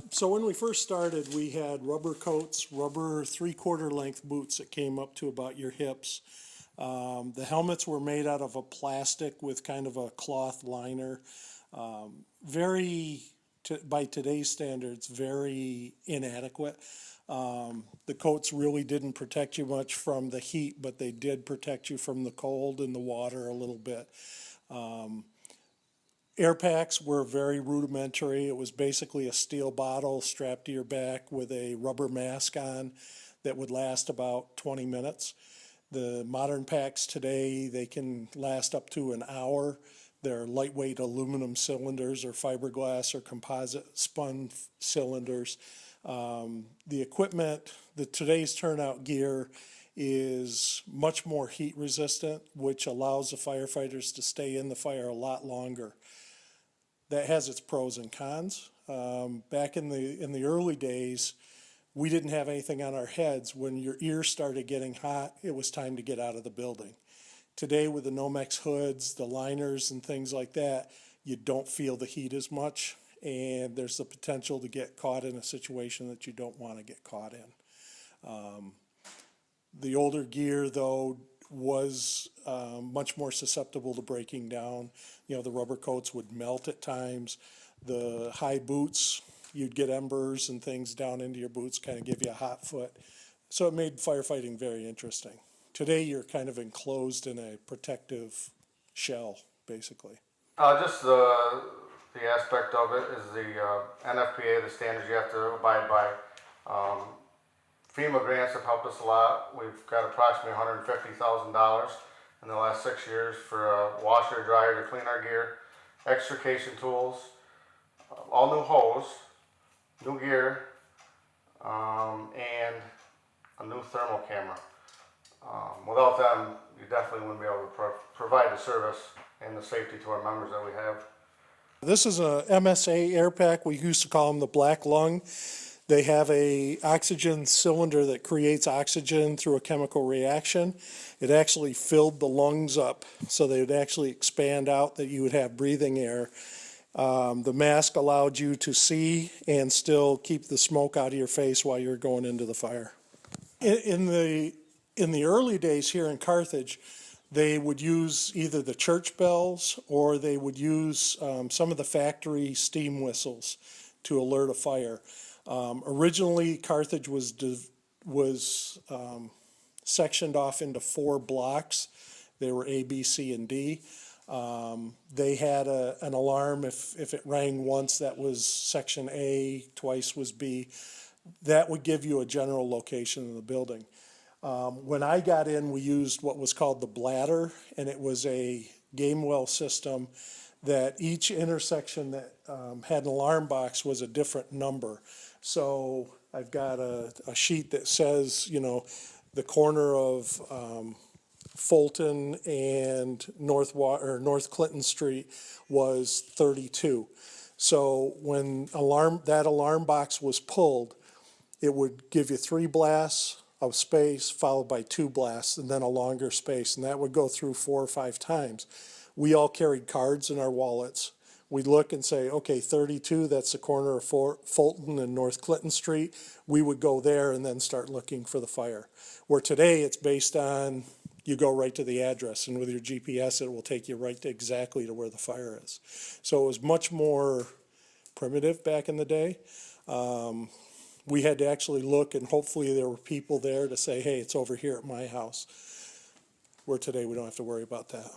So when we first started, we had rubber coats, rubber three-quarter length boots that came up to about your hips. The helmets were made out of a plastic with kind of a cloth liner. Very, by today's standards, very inadequate. The coats really didn't protect you much from the heat, but they did protect you from the cold and the water a little bit. Air packs were very rudimentary. It was basically a steel bottle strapped to your back with a rubber mask on that would last about 20 minutes. The modern packs today, they can last up to an hour. They're lightweight aluminum cylinders or fiberglass or composite spun cylinders. The equipment, today's turnout gear is much more heat resistant, which allows the firefighters to stay in the fire a lot longer. That has its pros and cons. Back in the early days, we didn't have anything on our heads. When your ears started getting hot, it was time to get out of the building. Today, with the Nomex hoods, the liners, and things like that, you don't feel the heat as much, and there's the potential to get caught in a situation that you don't want to get caught in. The older gear, though, was much more susceptible to breaking down. The rubber coats would melt at times. The high boots, you'd get embers and things down into your boots, kind of give you a hot foot. So it made firefighting very interesting. Today, you're kind of enclosed in a protective shell, basically. Just the aspect of it is the NFPA, the standards you have to abide by. FEMA grants have helped us a lot. We've got approximately $150,000 in the last 6 years for a washer, dryer to clean our gear, extrication tools, all new hose, new gear, and a new thermal camera. Without them, you definitely wouldn't be able to provide the service and the safety to our members that we have. This is a MSA air pack. We used to call them the black lung. They have a oxygen cylinder that creates oxygen through a chemical reaction. It actually filled the lungs up so they would actually expand out, that you would have breathing air. The mask allowed you to see and still keep the smoke out of your face while you're going into the fire. In the early days here in Carthage, they would use either the church bells or they would use some of the factory steam whistles to alert a fire. Originally, Carthage was sectioned off into 4 blocks. They were A, B, C, and D. They had an alarm. If it rang once, that was section A, twice was B. That would give you a general location of the building. When I got in, we used what was called the bladder, and it was a game well system that each intersection that had an alarm box was a different number. So I've got a sheet that says, the corner of Fulton and North Clinton Street was 32. So when that alarm box was pulled, it would give you 3 blasts of space followed by 2 blasts and then a longer space, and that would go through 4 or 5 times. We all carried cards in our wallets. We'd look and say, okay, 32, that's the corner of Fulton and North Clinton Street. We would go there and then start looking for the fire. Where today it's based on, you go right to the address, and with your GPS it will take you right to exactly to where the fire is. So it was much more primitive back in the day. We had to actually look, and hopefully there were people there to say, hey, it's over here at my house. Where today we don't have to worry about that.